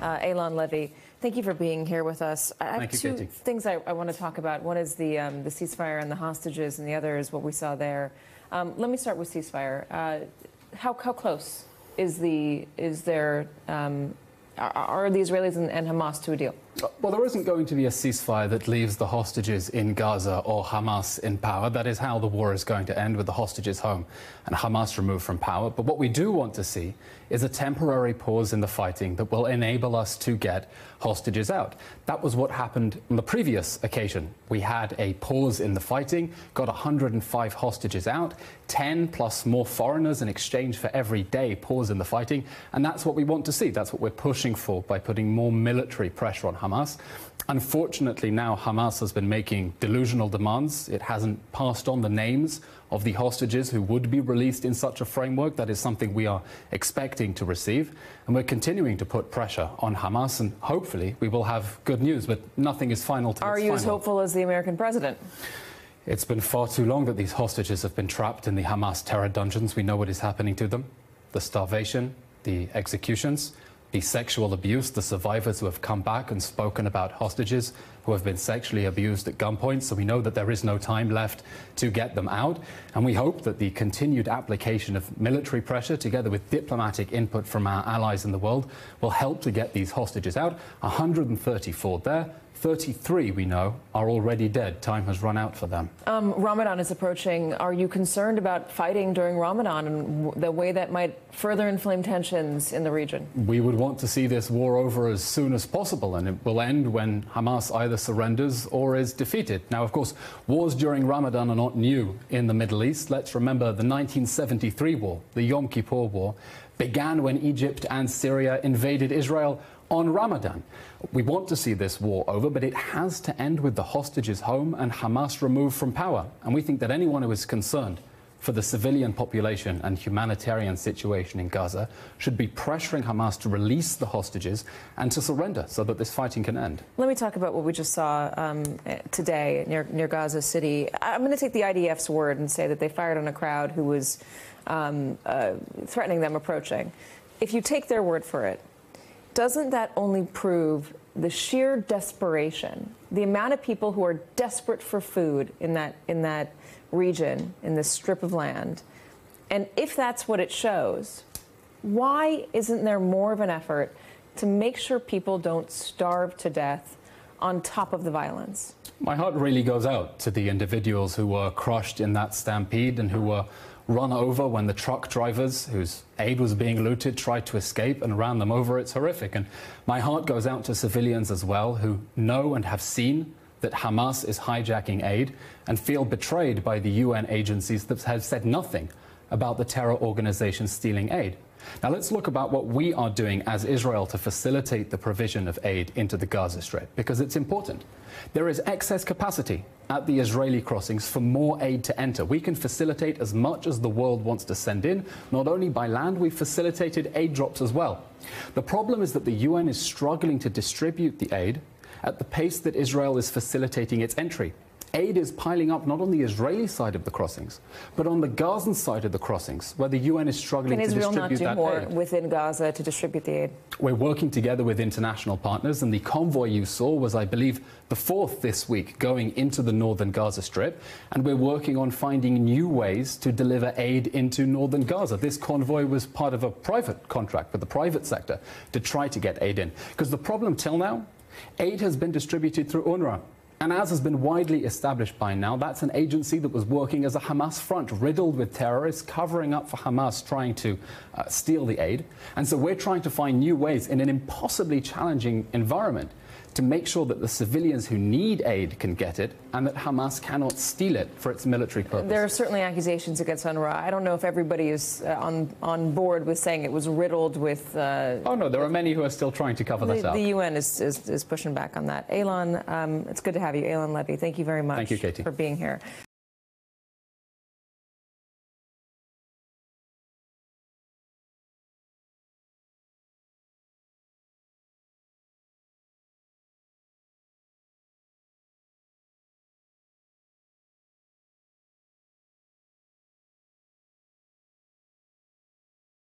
Eylon Levy, thank you for being here with us. I have two things I want to talk about. One is the ceasefire and the hostages, and the other is what we saw there. Let me start with ceasefire. How close are the Israelis and Hamas to a deal? Well, there isn't going to be a ceasefire that leaves the hostages in Gaza or Hamas in power. That is how the war is going to end, with the hostages home and Hamas removed from power. But what we do want to see is a temporary pause in the fighting that will enable us to get hostages out. That was what happened on the previous occasion. We had a pause in the fighting, got 105 hostages out, 10 plus more foreigners in exchange for every day pause in the fighting. And that's what we want to see. That's what we're pushing for by putting more military pressure on Hamas. Unfortunately, now Hamas has been making delusional demands. It hasn't passed on the names of the hostages who would be released in such a framework. That is something we are expecting to receive. And we're continuing to put pressure on Hamas, and hopefully we will have good news, but nothing is final till it's final. Are you as hopeful as the American president? It's been far too long that these hostages have been trapped in the Hamas terror dungeons. We know what is happening to them. The starvation, the executions, the sexual abuse, the survivors who have come back and spoken about hostages who have been sexually abused at gunpoint. So we know that there is no time left to get them out. And we hope that the continued application of military pressure, together with diplomatic input from our allies in the world, will help to get these hostages out. 134 there. 33, we know, are already dead. Time has run out for them. Ramadan is approaching. Are you concerned about fighting during Ramadan and the way that might further inflame tensions in the region? We would want to see this war over as soon as possible, and it will end when Hamas either surrenders or is defeated. Now, of course, wars during Ramadan are not new in the Middle East. Let's remember the 1973 war, the Yom Kippur War, began when Egypt and Syria invaded Israel on Ramadan. We want to see this war over, but it has to end with the hostages home and Hamas removed from power. And we think that anyone who is concerned for the civilian population and humanitarian situation in Gaza should be pressuring Hamas to release the hostages and to surrender so that this fighting can end. Let me talk about what we just saw today near Gaza City. I'm going to take the IDF's word and say that they fired on a crowd who was threatening them approaching. If you take their word for it, doesn't that only prove the sheer desperation, the amount of people who are desperate for food in that region, in this strip of land? And if that's what it shows, why isn't there more of an effort to make sure people don't starve to death on top of the violence? My heart really goes out to the individuals who were crushed in that stampede and who were run over when the truck drivers whose aid was being looted tried to escape and ran them over. It's horrific. And my heart goes out to civilians as well who know and have seen that Hamas is hijacking aid and feel betrayed by the UN agencies that have said nothing about the terror organizations stealing aid. Now let's look about what we are doing as Israel to facilitate the provision of aid into the Gaza Strip, because it's important. There is excess capacity at the Israeli crossings for more aid to enter. We can facilitate as much as the world wants to send in. Not only by land, we've facilitated aid drops as well. The problem is that the UN is struggling to distribute the aid at the pace that Israel is facilitating its entry. Aid is piling up not on the Israeli side of the crossings, but on the Gazan side of the crossings, where the UN is struggling to distribute that aid. Can Israel not do more within Gaza to distribute the aid? We're working together with international partners, and the convoy you saw was, I believe, the fourth this week going into the northern Gaza Strip, and we're working on finding new ways to deliver aid into northern Gaza. This convoy was part of a private contract with the private sector to try to get aid in, because the problem till now, aid has been distributed through UNRWA. And as has been widely established by now, that's an agency that was working as a Hamas front, riddled with terrorists, covering up for Hamas trying to steal the aid. And so we're trying to find new ways in an impossibly challenging environment to make sure that the civilians who need aid can get it and that Hamas cannot steal it for its military purpose. There are certainly accusations against UNRWA. I don't know if everybody is on board with saying it was riddled with... oh, no, there are many who are still trying to cover that up. The UN is pushing back on that. Eylon, it's good to have you. Eylon Levy, thank you very much. Thank you, Katy. For being here.